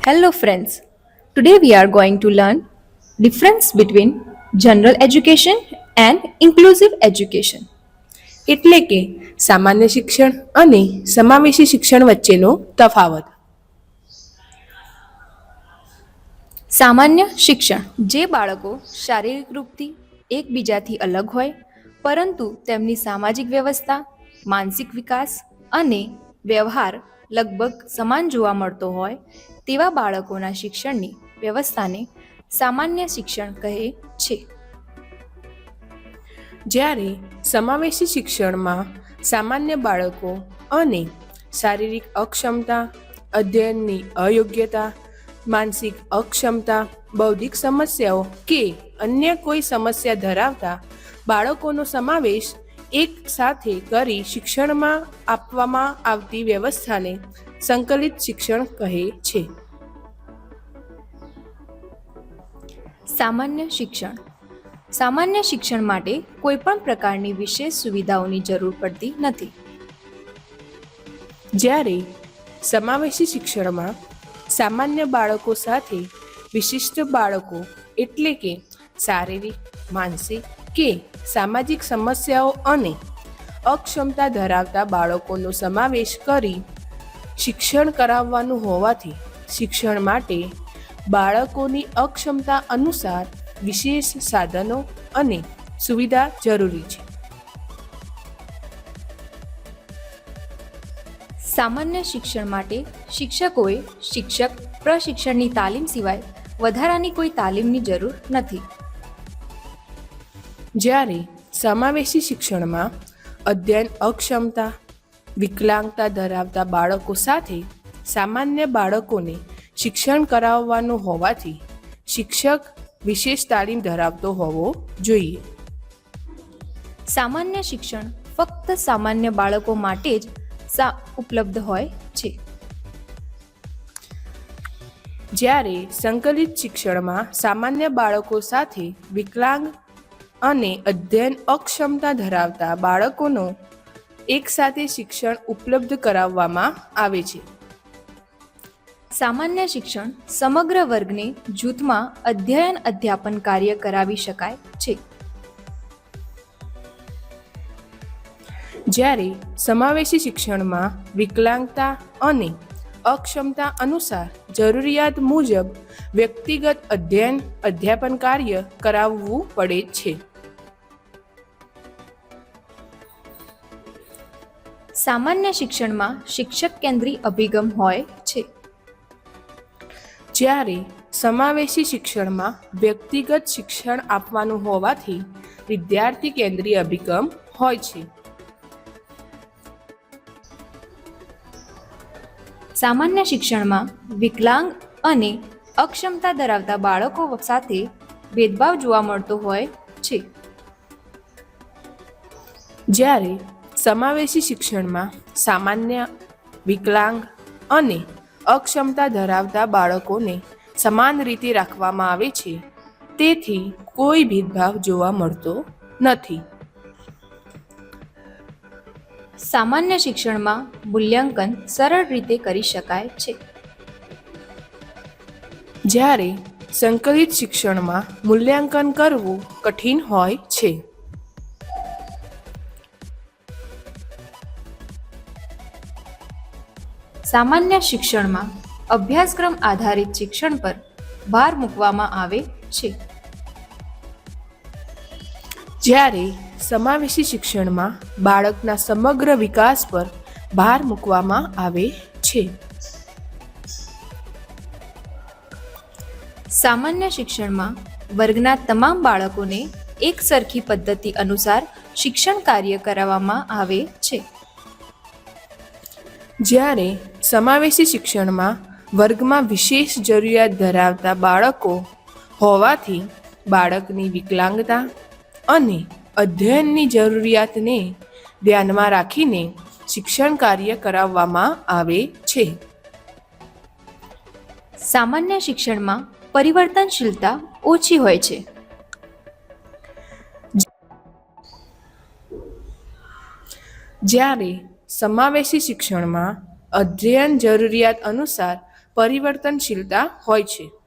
Hello friends. Today we are going to learn difference between general education and inclusive education. એટલે કે સામાન્ય શિક્ષણ અને સમાવેશી શિક્ષણ વચ્ચેનો તફાવત. સામાન્ય શિક્ષણ જે બાળકો શારીરિક રૂપથી એકબીજાથી અલગ હોય પરંતુ તેમની સામાજિક વ્યવસ્થા, માનસિક વિકાસ અને વ્યવહાર લગભગ સમાન જોવા મળતો હોય તેવા બાળકોના શિક્ષણની વ્યવસ્થાને સામાન્ય શિક્ષણ કહે છે. જ્યારે સમાવેશી શિક્ષણમાં સામાન્ય બાળકો અને શારીરિક અક્ષમતા, અધ્યયનની અયોગ્યતા, માનસિક અક્ષમતા, બૌદ્ધિક સમસ્યાઓ કે અન્ય કોઈ સમસ્યા ધરાવતા બાળકોનો સમાવેશ એક સાથે કરી શિક્ષણમાં આપવામાં આવતી વ્યવસ્થાને સંકલિત શિક્ષણ કહે છે. સામાન્ય શિક્ષણ સામાન્ય શિક્ષણ માટે કોઈપણ પ્રકારની વિશેષ સુવિધાઓની જરૂર પડતી નથી. જ્યારે સમાવેશી શિક્ષણમાં સામાન્ય બાળકો સાથે વિશિષ્ટ બાળકો એટલે કે શારીરિક, માનસિક કે સામાજિક સમસ્યાઓ અને અક્ષમતા ધરાવતા બાળકોનો સમાવેશ કરી શિક્ષણ કરાવવાનું હોવાથી શિક્ષણ માટે બાળકોની અક્ષમતા અનુસાર વિશેષ સાધનો અને સુવિધા જરૂરી છે. સામાન્ય શિક્ષણ માટે શિક્ષકોએ શિક્ષક પ્રશિક્ષણની તાલીમ સિવાય વધારાની કોઈ તાલીમની જરૂર નથી. જ્યારે સમાવેશી શિક્ષણમાં અધ્યયન અક્ષમતા, વિકલાંગતા ધરાવતા બાળકો સાથે સામાન્ય બાળકોને શિક્ષણ કરાવવાનું હોવાથી શિક્ષક વિશેષ તાલીમ ધરાવતો હોવો જોઈએ. સામાન્ય શિક્ષણ ફક્ત સામાન્ય બાળકો માટે જ ઉપલબ્ધ હોય છે. જ્યારે સંકલિત શિક્ષણમાં સામાન્ય બાળકો સાથે વિકલાંગ અને અધ્યયન અક્ષમતા ધરાવતા બાળકોનો એકસાથે શિક્ષણ ઉપલબ્ધ કરાવવામાં આવે છે. સામાન્ય શિક્ષણ સમગ્ર વર્ગને જૂથમાં અધ્યયન અધ્યાપન કાર્ય કરાવી શકાય છે. જ્યારે સમાવેશી શિક્ષણમાં વિકલાંગતા અને અક્ષમતા અનુસાર જરૂરિયાત મુજબ વ્યક્તિગત અધ્યયન અધ્યાપન કાર્ય કરાવવું પડે છે. સામાન્ય શિક્ષણમાં શિક્ષક કેન્દ્રી અભિગમ હોય છે. જ્યારે સમાવેશી શિક્ષણમાં વ્યક્તિગત શિક્ષણ આપવાનું હોવાથી વિદ્યાર્થી કેન્દ્રીય અભિગમ હોય છે. સામાન્ય શિક્ષણમાં વિકલાંગ અને અક્ષમતા ધરાવતા બાળકો સાથે ભેદભાવ જોવા મળતો હોય છે. જ્યારે સમાવેશી શિક્ષણમાં સામાન્ય, વિકલાંગ અને અક્ષમતા ધરાવતા બાળકોને સમાન રીતે રાખવામાં આવે છે, તેથી કોઈ ભેદભાવ જોવા મળતો નથી. સામાન્ય શિક્ષણમાં મૂલ્યાંકન સરળ રીતે કરી શકાય છે. જ્યારે સંકલિત શિક્ષણમાં મૂલ્યાંકન કરવું કઠિન હોય છે. સામાન્ય શિક્ષણમાં અભ્યાસક્રમ આધારિત શિક્ષણ પર ભાર મૂકવામાં આવે છે. જ્યારે સમાવેશી શિક્ષણમાં બાળકના સમગ્ર વિકાસ પર ભાર મૂકવામાં આવે છે. સામાન્ય શિક્ષણમાં વર્ગના તમામ બાળકોને એક સરખી પદ્ધતિ અનુસાર શિક્ષણ કાર્ય કરાવવામાં આવે છે. જ્યારે સમાવેશી શિક્ષણમાં વર્ગમાં વિશેષ જરૂરિયાત ધરાવતા બાળકો હોવાથી બાળકની વિકલાંગતા અને અધ્યયનની જરૂરિયાતને ધ્યાનમાં રાખીને શિક્ષણ કાર્ય કરાવવામાં આવે છે. સામાન્ય શિક્ષણમાં પરિવર્તનશીલતા ઓછી હોય છે. જ્યારે સમાવેશી શિક્ષણમાં અધ્યયન જરૂરિયાત અનુસાર પરિવર્તનશીલતા હોય છે.